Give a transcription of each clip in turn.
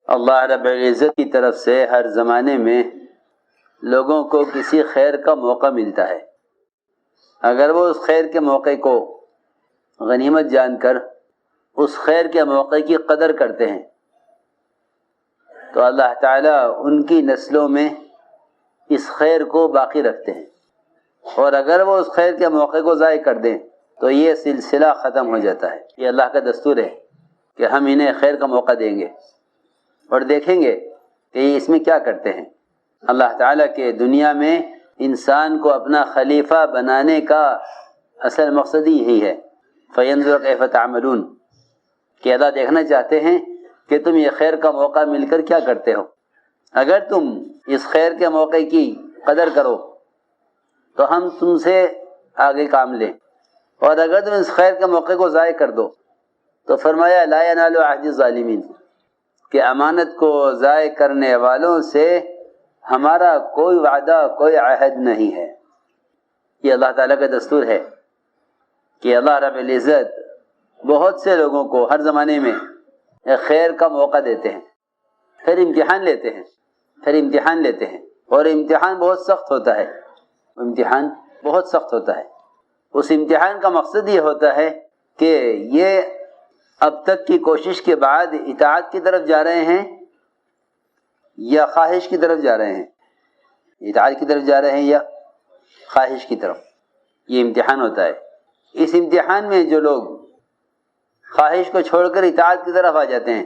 اللہ رب العزت کی طرف سے ہر زمانے میں لوگوں کو کسی خیر کا موقع ملتا ہے. اگر وہ اس خیر کے موقع کو غنیمت جان کر اس خیر کے موقع کی قدر کرتے ہیں تو اللہ تعالیٰ ان کی نسلوں میں اس خیر کو باقی رکھتے ہیں، اور اگر وہ اس خیر کے موقع کو ضائع کر دیں تو یہ سلسلہ ختم ہو جاتا ہے. یہ اللہ کا دستور ہے کہ ہم انہیں خیر کا موقع دیں گے اور دیکھیں گے کہ یہ اس میں کیا کرتے ہیں. اللہ تعالیٰ کے دنیا میں انسان کو اپنا خلیفہ بنانے کا اصل مقصد یہی ہے. فَيَنْظُرَ كَيْفَ تَعْمَلُونَ کہ اللہ دیکھنا چاہتے ہیں کہ تم یہ خیر کا موقع مل کر کیا کرتے ہو. اگر تم اس خیر کے موقع کی قدر کرو تو ہم تم سے آگے کام لیں، اور اگر تم اس خیر کے موقع کو ضائع کر دو تو فرمایا لا ينال عهد الظالمین کہ امانت کو ضائع کرنے والوں سے ہمارا کوئی وعدہ کوئی عہد نہیں ہے. یہ اللہ تعالیٰ کا دستور ہے کہ اللہ رب العزت بہت سے لوگوں کو ہر زمانے میں خیر کا موقع دیتے ہیں، پھر امتحان لیتے ہیں، اور امتحان بہت سخت ہوتا ہے. امتحان بہت سخت ہوتا ہے. اس امتحان کا مقصد یہ ہوتا ہے کہ یہ اب تک کی کوشش کے بعد اطاعت کی طرف جا رہے ہیں یا خواہش کی طرف جا رہے ہیں، اطاعت کی طرف جا رہے ہیں یا خواہش کی طرف. یہ امتحان ہوتا ہے. اس امتحان میں جو لوگ خواہش کو چھوڑ کر اطاعت کی طرف آ جاتے ہیں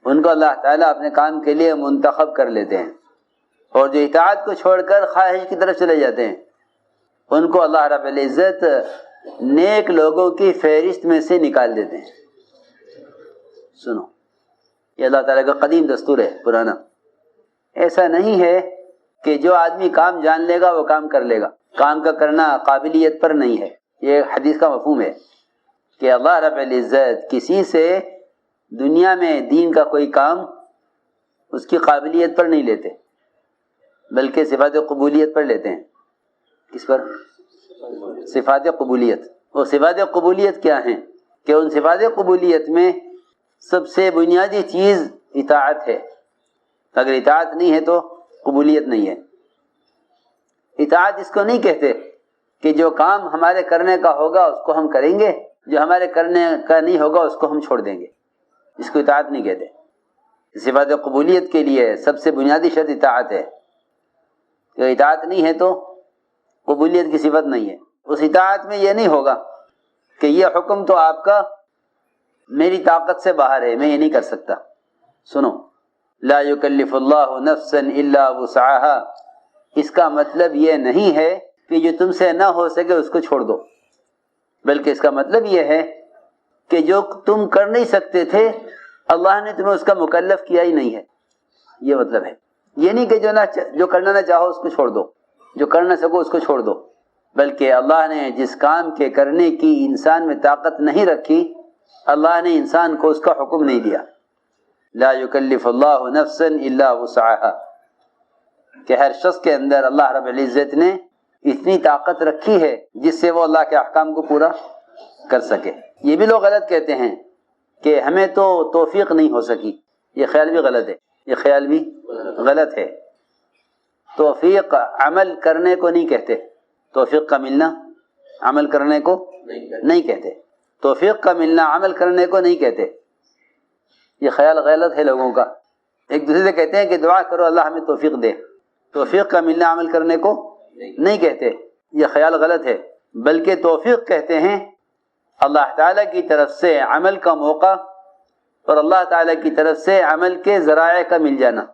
ان کو اللہ تعالیٰ اپنے کام کے لیے منتخب کر لیتے ہیں، اور جو اطاعت کو چھوڑ کر خواہش کی طرف چلے جاتے ہیں ان کو اللہ رب العزت نیک لوگوں کی فہرست میں سے نکال دیتے ہیں. سنو، یہ اللہ تعالیٰ کا قدیم دستور ہے، پرانا. ایسا نہیں ہے کہ جو آدمی کام جان لے گا وہ کام کر لے گا. کام کا کرنا قابلیت پر نہیں ہے. یہ حدیث کا مفہوم ہے کہ اللہ رب العزت کسی سے دنیا میں دین کا کوئی کام اس کی قابلیت پر نہیں لیتے، بلکہ صفات قبولیت پر لیتے ہیں. کس پر؟ صفات قبولیت. وہ صفات قبولیت کیا ہیں کہ ان صفات قبولیت میں سب سے بنیادی چیز اطاعت ہے. اگر اطاعت نہیں ہے تو قبولیت نہیں ہے. اطاعت اس کو نہیں کہتے کہ جو کام ہمارے کرنے کا ہوگا اس کو ہم کریں گے، جو ہمارے کرنے کا نہیں ہوگا اس کو ہم چھوڑ دیں گے. اس کو اطاعت نہیں کہتے. صفات قبولیت کے لیے سب سے بنیادی شرط اطاعت ہے. کہ اطاعت نہیں ہے تو قبولیت کی صفت نہیں ہے. اس اطاعت میں یہ نہیں ہوگا کہ یہ حکم تو آپ کا میری طاقت سے باہر ہے، میں یہ نہیں کر سکتا. سنو، لا یکلف اللہ نفسا الا وسعها. اس کا مطلب یہ نہیں ہے کہ جو تم سے نہ ہو سکے اس کو چھوڑ دو، بلکہ اس کا مطلب یہ ہے کہ جو تم کر نہیں سکتے تھے اللہ نے تمہیں اس کا مکلف کیا ہی نہیں ہے. یہ مطلب ہے. یہ نہیں کہ جو کرنا نہ چاہو اس کو چھوڑ دو، جو کر نہ سکو اس کو چھوڑ دو، بلکہ اللہ نے جس کام کے کرنے کی انسان میں طاقت نہیں رکھی اللہ نے انسان کو اس کا حکم نہیں دیا. لا یکلف اللہ نفسا الا وسعها کہ ہر شخص کے اندر اللہ رب العزت نے اتنی طاقت رکھی ہے جس سے وہ اللہ کے احکام کو پورا کر سکے. یہ بھی لوگ غلط کہتے ہیں کہ ہمیں تو توفیق نہیں ہو سکی. یہ خیال بھی غلط ہے. یہ خیال بھی غلط ہے. توفیق عمل کرنے کو نہیں کہتے. توفیق کا ملنا عمل کرنے کو نہیں کہتے. توفیق کا ملنا عمل کرنے کو نہیں کہتے. یہ خیال غلط ہے لوگوں کا. ایک دوسرے سے کہتے ہیں کہ دعا کرو اللہ ہمیں توفیق دے. توفیق کا ملنا عمل کرنے کو نہیں کہتے. یہ خیال غلط ہے. بلکہ توفیق کہتے ہیں اللہ تعالیٰ کی طرف سے عمل کا موقع اور اللہ تعالیٰ کی طرف سے عمل کے ذرائع کا مل جانا.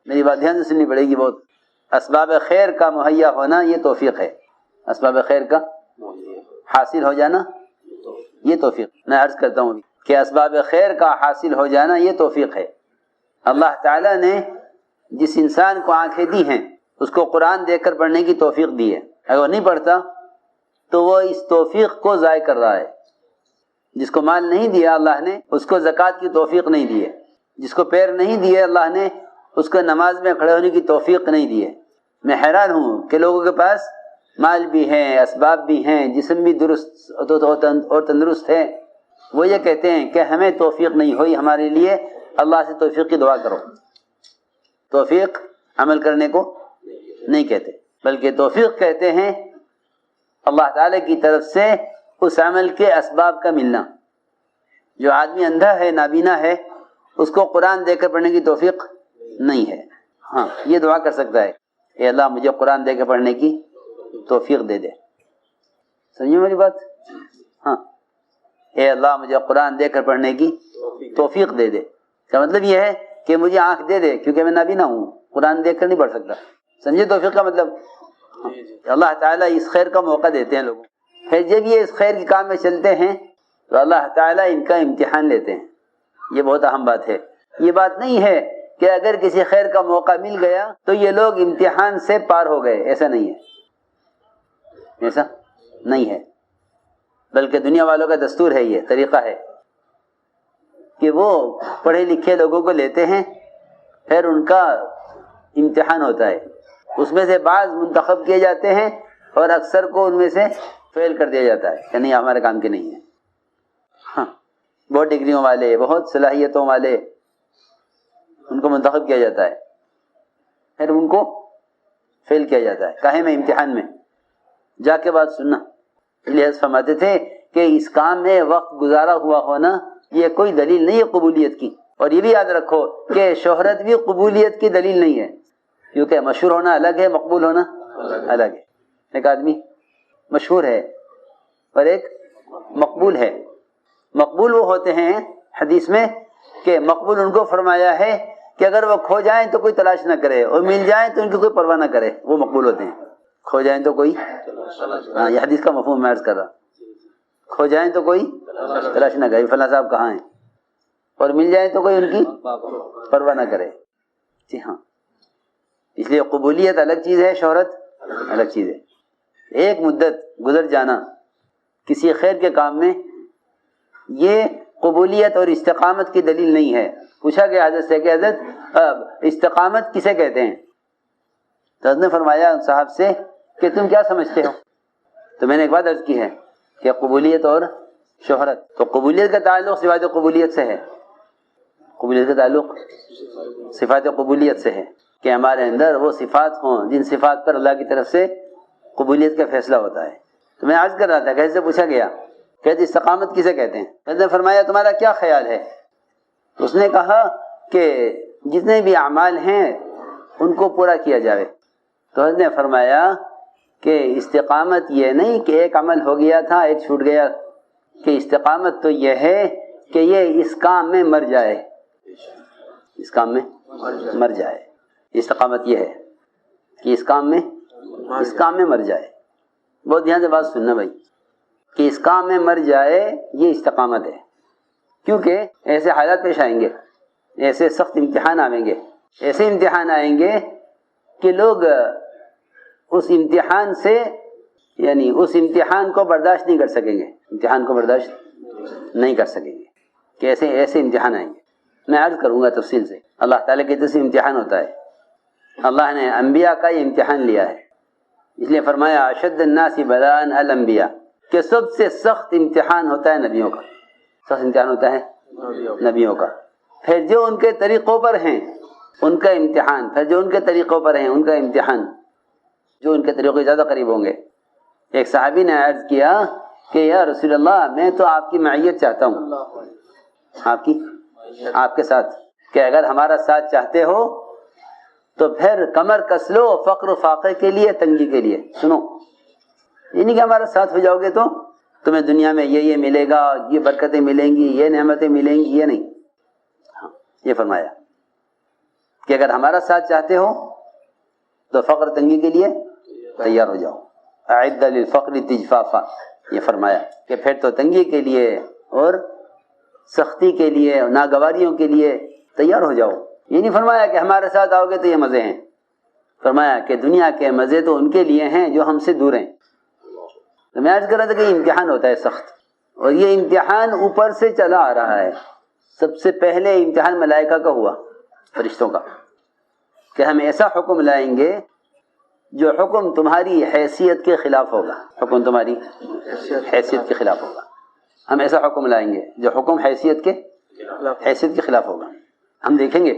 میری بات دھیان سے سننی پڑے گی بہت. اسباب خیر کا مہیا ہونا یہ توفیق ہے. اسباب خیر کا حاصل ہو جانا یہ توفیق. میں عرض کرتا ہوں کہ اسباب خیر کا حاصل ہو جانا یہ توفیق ہے. اللہ تعالیٰ نے جس انسان کو آنکھیں دی ہیں اس کو قرآن دیکھ کر پڑھنے کی توفیق دی ہے. اگر وہ نہیں پڑھتا تو وہ اس توفیق کو ضائع کر رہا ہے. جس کو مال نہیں دیا اللہ نے اس کو زکوٰۃ کی توفیق نہیں دی ہے. جس کو پیر نہیں دیے اللہ نے اس کو نماز میں کھڑے ہونے کی توفیق نہیں دی ہے. میں حیران ہوں کہ لوگوں کے پاس مال بھی ہیں، اسباب بھی ہیں، جسم بھی درست اور تندرست ہے، وہ یہ کہتے ہیں کہ ہمیں توفیق نہیں ہوئی ہمارے لیے اللہ سے توفیق کی دعا کرو. توفیق عمل کرنے کو نہیں کہتے، بلکہ توفیق کہتے ہیں اللہ تعالی کی طرف سے اس عمل کے اسباب کا ملنا. جو آدمی اندھا ہے، نابینا ہے، اس کو قرآن دے کر پڑھنے کی توفیق نہیں ہے. ہاں یہ دعا کر سکتا ہے، اے اللہ مجھے قرآن دے کے پڑھنے کی توفیق دے دے. سمجھے میری بات؟ ہاں، اے اللہ مجھے قرآن دے کر پڑھنے کی توفیق دے دے. اس کا مطلب یہ ہے کہ مجھے آنکھ دے دے، کیونکہ میں نابینا ہوں، قرآن دیکھ کر نہیں پڑھ سکتا. سمجھے توفیق کا مطلب؟ اللہ تعالیٰ اس خیر کا موقع دیتے ہیں لوگوں. پھر جب یہ اس خیر کے کام میں چلتے ہیں تو اللہ تعالیٰ ان کا امتحان لیتے ہیں. یہ بہت اہم بات ہے. یہ بات نہیں ہے کہ اگر کسی خیر کا موقع مل گیا تو یہ لوگ امتحان سے پار ہو گئے، ایسا نہیں ہے، ایسا نہیں ہے. بلکہ دنیا والوں کا دستور ہے، یہ طریقہ ہے کہ وہ پڑھے لکھے لوگوں کو لیتے ہیں، پھر ان کا امتحان ہوتا ہے. اس میں سے بعض منتخب کیے جاتے ہیں اور اکثر کو ان میں سے فیل کر دیا جاتا ہے کہ نہیں ہمارے کام کے نہیں ہیں. ہاں، بہت ڈگریوں والے، بہت صلاحیتوں والے، ان کو منتخب کیا جاتا ہے، پھر ان کو فیل کیا جاتا ہے. کاہے میں؟ امتحان میں. جا کے بات سننا. لحاظ فرماتے تھے کہ اس کام میں وقت گزارا ہوا ہونا یہ کوئی دلیل نہیں ہے قبولیت کی. اور یہ بھی یاد رکھو کہ شہرت بھی قبولیت کی دلیل نہیں ہے، کیونکہ مشہور ہونا الگ ہے، مقبول ہونا الگ ہے. ایک آدمی مشہور ہے اور ایک مقبول ہے. مقبول وہ ہوتے ہیں حدیث میں کہ مقبول ان کو فرمایا ہے کہ اگر وہ کھو جائیں تو کوئی تلاش نہ کرے اور مل جائیں تو ان کی کوئی پرواہ نہ کرے. وہ مقبول ہوتے ہیں. کھو جائیں تو کوئی، ہاں یہ حدیث کا مفہوم میں عرض کر رہا. کھو جائیں تو کوئی تلاش نہ کرے، فلاں صاحب کہاں ہیں، اور مل جائیں تو کوئی ان کی پرواہ نہ کرے. جی ہاں، اس لیے قبولیت الگ چیز ہے، شہرت الگ چیز ہے. ایک مدت گزر جانا کسی خیر کے کام میں یہ قبولیت اور استقامت کی دلیل نہیں ہے. پوچھا گیا حضرت سے کہ حضرت استقامت کسے کہتے ہیں؟ تو حضرت نے فرمایا ان صاحب سے کہ تم کیا سمجھتے ہو؟ تو میں نے ایک بات عرض کی ہے کہ قبولیت اور شہرت. تو قبولیت کا تعلق صفات قبولیت سے ہے. قبولیت کا تعلق صفات قبولیت سے ہے کہ ہمارے اندر وہ صفات ہوں جن صفات پر اللہ کی طرف سے قبولیت کا فیصلہ ہوتا ہے. تو میں عرض کر رہا تھا کہ سے پوچھا گیا کہ استقامت کسے کہتے ہیں؟ حضرت نے فرمایا تمہارا کیا خیال ہے؟ اس نے کہا کہ جتنے بھی اعمال ہیں ان کو پورا کیا جائے. تو حضرت نے فرمایا کہ استقامت یہ نہیں کہ ایک عمل ہو گیا تھا ایک چھوٹ گیا، کہ استقامت تو یہ ہے کہ یہ اس کام میں مر جائے، اس کام میں مر جائے. استقامت یہ ہے کہ اس کام میں مر جائے. بہت دھیان سے بات سننا بھائی، کہ اس کام میں مر جائے یہ استقامت ہے. کیونکہ ایسے حالات پیش آئیں گے، ایسے سخت امتحان آئیں گے، ایسے امتحان آئیں گے کہ لوگ اس امتحان سے یعنی اس امتحان کو برداشت نہیں کر سکیں گے، امتحان کو برداشت نہیں کر سکیں گے کہ ایسے امتحان آئیں گے. میں عرض کروں گا تفصیل سے. اللہ تعالیٰ کی طرف سے امتحان ہوتا ہے. اللہ نے انبیاء کا یہ امتحان لیا ہے، اس لیے فرمایا اشد الناس بلاء الانبیاء، کہ سب سے سخت امتحان ہوتا ہے نبیوں کا. سخت امتحان ہوتا ہے نبیوں کا. پھر جو ان کے طریقوں پر ہیں ان کا امتحان، پھر جو ان کے طریقوں پر ہیں ان کا امتحان، جو ان کے طریقوں زیادہ قریب ہوں گے. ایک صحابی نے عرض کیا کہ یا رسول اللہ میں تو آپ کی معیت چاہتا ہوں، آپ کے ساتھ، کہ اگر ہمارا ساتھ چاہتے ہو تو پھر کمر کس لو فقر و فاقے کے لیے، تنگی کے لیے. سنو، یہ نہیں کہ ہمارا ساتھ ہو جاؤ گے تو تمہیں دنیا میں یہ ملے گا، یہ برکتیں ملیں گی، یہ نعمتیں ملیں گی، یہ نہیں. ہاں یہ فرمایا کہ اگر ہمارا ساتھ چاہتے ہو تو فقر تنگی کے لیے تیار ہو جاؤ. اعد للفقر تجفافا، یہ فرمایا کہ پھر تو تنگی کے لیے اور سختی کے لیے، ناگواریوں کے لیے تیار ہو جاؤ. یہ نہیں فرمایا کہ ہمارے ساتھ آؤ گے تو یہ مزے ہیں. فرمایا کہ دنیا کے مزے تو ان کے لیے ہیں جو ہم سے دور ہیں. تو میں عرض کر رہا تھا کہ یہ امتحان ہوتا ہے سخت، اور یہ امتحان اوپر سے چلا آ رہا ہے. سب سے پہلے امتحان ملائکہ کا ہوا، فرشتوں کا، کہ ہم ایسا حکم لائیں گے جو حکم تمہاری حیثیت کے خلاف ہوگا. حکم تمہاری حیثیت کے خلاف ہوگا. ہم ایسا حکم لائیں گے جو حکم حیثیت کے خلاف ہوگا. ہم دیکھیں گے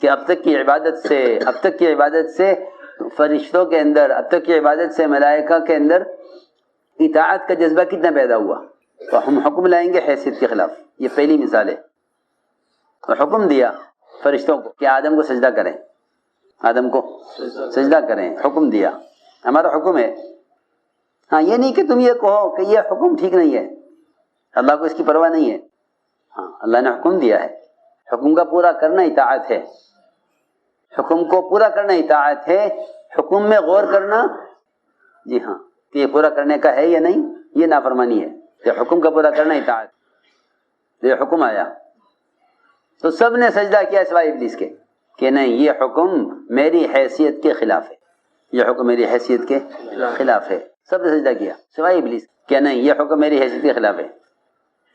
کہ اب تک کی عبادت سے فرشتوں کے اندر، اب تک کی عبادت سے ملائکہ کے اندر اطاعت کا جذبہ کتنا پیدا ہوا. تو ہم حکم لائیں گے حیثیت کے خلاف. یہ پہلی مثال ہے. تو حکم دیا فرشتوں کو کہ آدم کو سجدہ کریں، آدم کو سجدہ کریں، حکم دیا. ہمارا حکم ہے. ہاں یہ نہیں کہ تم یہ کہو کہ یہ حکم ٹھیک نہیں ہے، اللہ کو اس کی پرواہ نہیں ہے. ہاں اللہ نے حکم دیا ہے، حکم کا پورا کرنا اطاعت ہے. حکم کو پورا کرنا اطاعت ہے. حکم میں غور کرنا، جی ہاں، کہ یہ پورا کرنے کا ہے یا نہیں، یہ نافرمانی ہے. یہ حکم کا پورا کرنا اطاعت. یہ حکم آیا تو سب نے سجدہ کیا سوائے ابلیس کے کہ نہیں یہ حکم میری حیثیت کے خلاف ہے، یہ حکم میری حیثیت کے خلاف ہے. سب نے سجدہ کیا سوائے ابلیس کہ نہیں یہ حکم میری حیثیت کے خلاف ہے،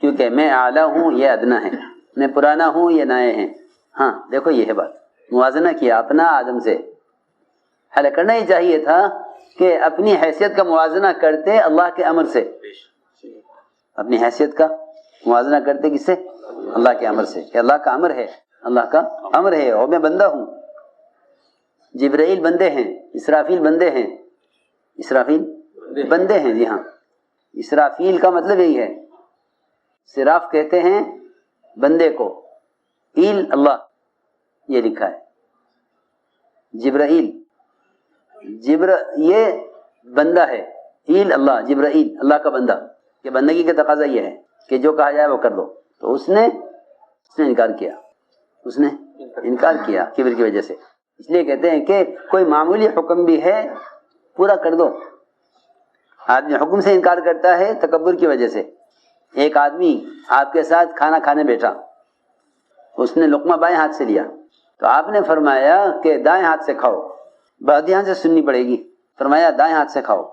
کیونکہ میں اعلیٰ ہوں یہ ادنا ہے، میں پرانا ہوں یہ نئے ہیں. ہاں دیکھو یہ ہے بات. موازنہ کیا اپنا آدم سے. حل کرنا ہی چاہیے تھا کہ اپنی حیثیت کا موازنہ کرتے اللہ کے امر سے. اپنی حیثیت کا موازنہ کرتے کس سے؟ اللہ کے امر سے، کہ اللہ کا امر ہے، اللہ کا امر ہے اور میں بندہ ہوں. جبرائیل بندے ہیں، اسرافیل بندے ہیں. اسرافیل بندے ہیں، جی ہاں. اسرافیل کا مطلب یہی ہے، صراف کہتے ہیں بندے کو، ایل اللہ یہ لکھا ہے. جبرائیل یہ بندہ ہے، ایل اللہ، جبرائیل اللہ کا بندہ. کہ بندگی کا تقاضا یہ ہے کہ جو کہا جائے وہ کر دو. تو اس نے انکار کیا، اس نے انکار کیا کبر کی وجہ سے. اس لیے کہتے ہیں کہ کوئی معمولی حکم بھی ہے پورا کر دو. آدمی حکم سے انکار کرتا ہے تکبر کی وجہ سے. ایک آدمی آپ کے ساتھ کھانا کھانے بیٹھا، اس نے لقمہ بائیں ہاتھ سے لیا، تو آپ نے فرمایا کہ دائیں ہاتھ سے کھاؤ. بات یہاں سے سننی پڑے گی. فرمایا دائیں ہاتھ سے کھاؤ.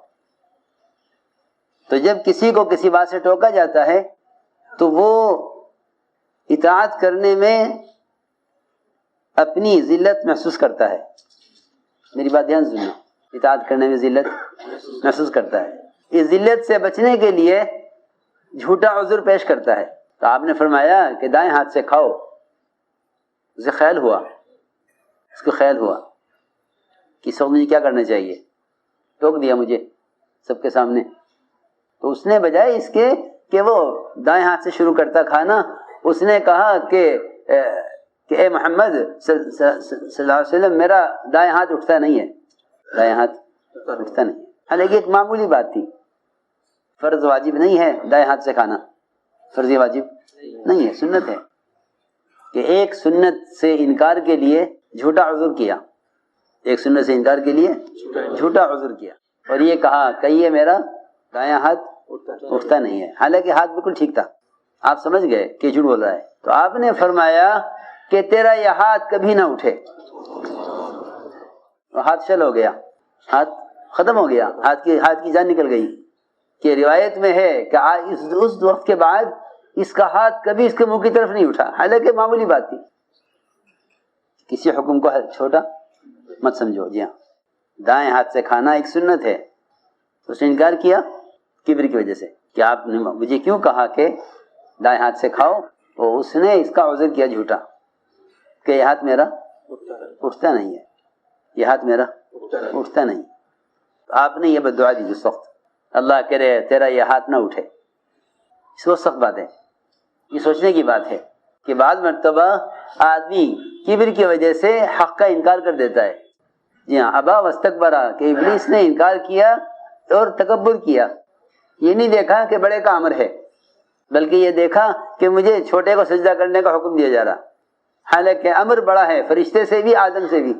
تو جب کسی کو کسی بات سے ٹوکا جاتا ہے تو وہ اطاعت کرنے میں اپنی ذلت محسوس کرتا ہے. میری بات دھیان سننا. اطاعت کرنے میں ذلت محسوس کرتا ہے. اس ذلت سے بچنے کے لیے جھوٹا عذر پیش کرتا ہے. تو آپ نے فرمایا کہ دائیں ہاتھ سے کھاؤ. اسے خیال ہوا، اس کو خیال ہوا کہ اس وقت مجھے کیا کرنا چاہیے. ٹوک دیا مجھے سب کے سامنے. تو اس نے بجائے اس کے کہ وہ دائیں ہاتھ سے شروع کرتا کھانا، اس نے کہا کہ اے محمد صلی اللہ علیہ وسلم میرا دائیں ہاتھ اٹھتا نہیں ہے، دائیں ہاتھ اٹھتا نہیں ہے. حالانکہ ایک معمولی بات تھی. فرض واجب نہیں ہے دائیں ہاتھ سے کھانا، فرض واجب نہیں ہے، سنت ہے. کہ ایک سنت سے انکار کے لیے جھوٹا عذر کیا، ایک سنت سے انکار کے لیے جھوٹا عذر کیا اور یہ کہا کہ یہ میرا دایاں ہاتھ اٹھتا نہیں ہے، حالانکہ ہاتھ بالکل ٹھیک تھا. آپ سمجھ گئے کہ جھوٹ بول رہا ہے. تو آپ نے فرمایا کہ تیرا یہ ہاتھ کبھی نہ اٹھے. ہاتھ شل ہو گیا، ہاتھ ختم ہو گیا، ہاتھ کی جان نکل گئی. کہ روایت میں ہے کہ اس وقت کے بعد اس کا ہاتھ کبھی اس کے منہ کی طرف نہیں اٹھا. حالانکہ معمولی بات تھی. کسی حکم کو چھوٹا مت سمجھو. جی ہاں، دائیں ہاتھ سے کھانا ایک سنت ہے. اس نے انکار کیا کبر کی وجہ سے کہ آپ نے مجھے کیوں کہا کہ دائیں ہاتھ سے کھاؤ. تو اس نے اس کا عذر کیا جھوٹا کہ یہ ہاتھ میرا اٹھتا نہیں ہے، یہ ہاتھ میرا اٹھتا نہیں. آپ نے یہ بددعا دی جس وقت، اللہ کرے تیرا یہ ہاتھ نہ اٹھے. اس وقت سخت بات ہے، یہ سوچنے کی بات ہے کہ بعض مرتبہ آدمی کبر کی وجہ سے حق کا انکار کر دیتا ہے. جی ہاں، ابا واستکبرا، کہ ابلیس نے انکار کیا اور تکبر کیا. یہ نہیں دیکھا کہ بڑے کا امر ہے، بلکہ یہ دیکھا کہ مجھے چھوٹے کو سجدہ کرنے کا حکم دیا جا رہا. حالانکہ امر بڑا ہے، فرشتے سے بھی آدم سے بھی،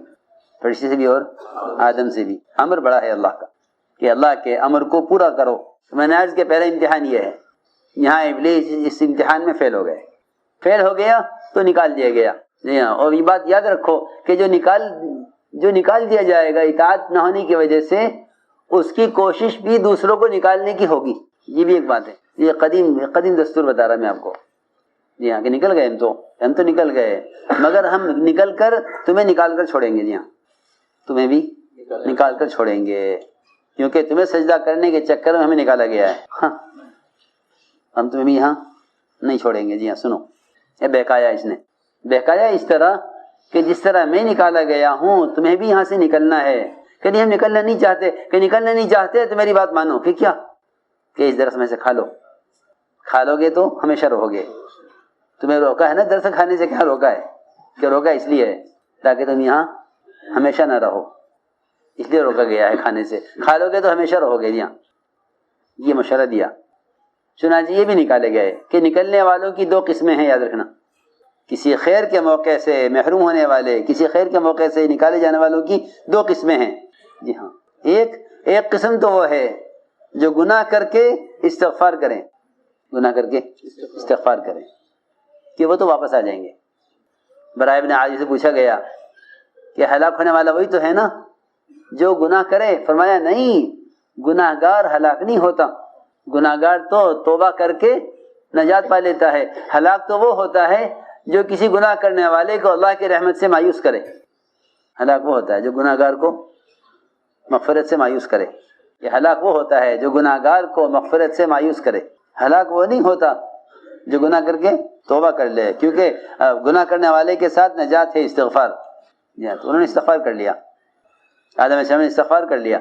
فرشتے سے بھی اور آدم سے بھی امر بڑا ہے اللہ کا کہ اللہ کے امر کو پورا کرو. میں نے عرض کہ پہلا امتحان یہ ہے. یہاں ابلیس اس امتحان میں فیل ہو گیا تو نکال دیا گیا. جی ہاں، اور یہ بات یاد رکھو کہ جو نکال دیا جائے گا اطاعت نہ ہونے کی وجہ سے، اس کی کوشش بھی دوسروں کو نکالنے کی ہوگی. یہ بھی ایک بات ہے. یہ قدیم دستور بتا رہا میں آپ کو. جی ہاں، کہ نکل گئے ہم تو نکل گئے، مگر ہم نکل کر تمہیں نکال کر چھوڑیں گے. جی ہاں، تمہیں بھی نکال کر چھوڑیں گے، کیونکہ تمہیں سجدہ کرنے کے چکر میں ہمیں نکالا گیا ہے. ہاں، ہم تمہیں بھی یہاں نہیں چھوڑیں گے. جی ہاں، سنو، یہ بہکایا اس نے بہکایا اس طرح کہ جس طرح میں نکالا گیا ہوں تمہیں بھی یہاں سے نکلنا ہے. کہ نہیں ہم نکلنا نہیں چاہتے. کہ نکلنا نہیں چاہتے تو میری بات مانو. کہ کیا؟ کہ اس درس میں سے کھا لو. کھا لو گے تو ہمیشہ رہو گے. تمہیں روکا ہے نا درس کھانے سے. کیا روکا ہے؟ کہ روکا اس لیے ہے تاکہ تم یہاں ہمیشہ نہ رہو. اس لیے روکا گیا ہے کھانے سے. کھا لو گے تو ہمیشہ رہو گے یہاں. یہ مشورہ دیا. چنانچہ یہ بھی نکالے گئے کہ نکلنے والوں کی 2 قسمیں ہیں، یاد رکھنا. کسی خیر کے موقع سے محروم ہونے والے، کسی خیر کے موقع سے نکالے جانے والوں کی 2 قسمیں ہیں. جی ہاں، ایک قسم تو وہ ہے جو گناہ کر کے استغفار کریں. گناہ کر کے استغفار کریں کہ وہ تو واپس آ جائیں گے. برائے ابن عازب سے پوچھا گیا کہ ہلاک ہونے والا وہی تو ہے نا جو گناہ کرے؟ فرمایا نہیں، گناہ گار ہلاک نہیں ہوتا. گناہ گار تو توبہ کر کے نجات پا لیتا ہے. ہلاک تو وہ ہوتا ہے جو کسی گناہ کرنے والے کو اللہ کی رحمت سے مایوس کرے. ہلاک وہ ہوتا ہے جو گناہ گار کو مغفرت سے مایوس کرے. یہ ہلاک وہ ہوتا ہے جو گناہ گار کو مغفرت سے مایوس کرے. ہلاک وہ نہیں ہوتا جو گناہ کر کے توبہ کر لے، کیونکہ گناہ کرنے والے کے ساتھ نجات ہے استغفار. تو انہوں نے استغفار کر لیا. آدم علیہ السلام نے استغفار کر لیا.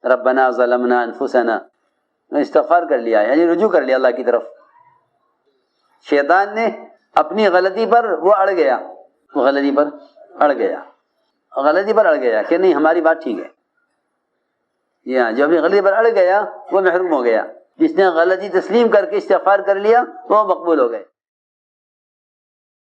ربنا ظلمنا انفسنا، انہوں نے استغفار کر لیا، یعنی رجوع کر لیا اللہ کی طرف. شیطان نے اپنی غلطی پر وہ اڑ گیا. وہ غلطی پر اڑ گیا کہ نہیں ہماری بات ٹھیک ہے. جو اپنی غلطی پر اڑ گیا وہ محروم ہو گیا. جس نے غلطی تسلیم کر کے استغفار کر لیا وہ مقبول ہو گئے.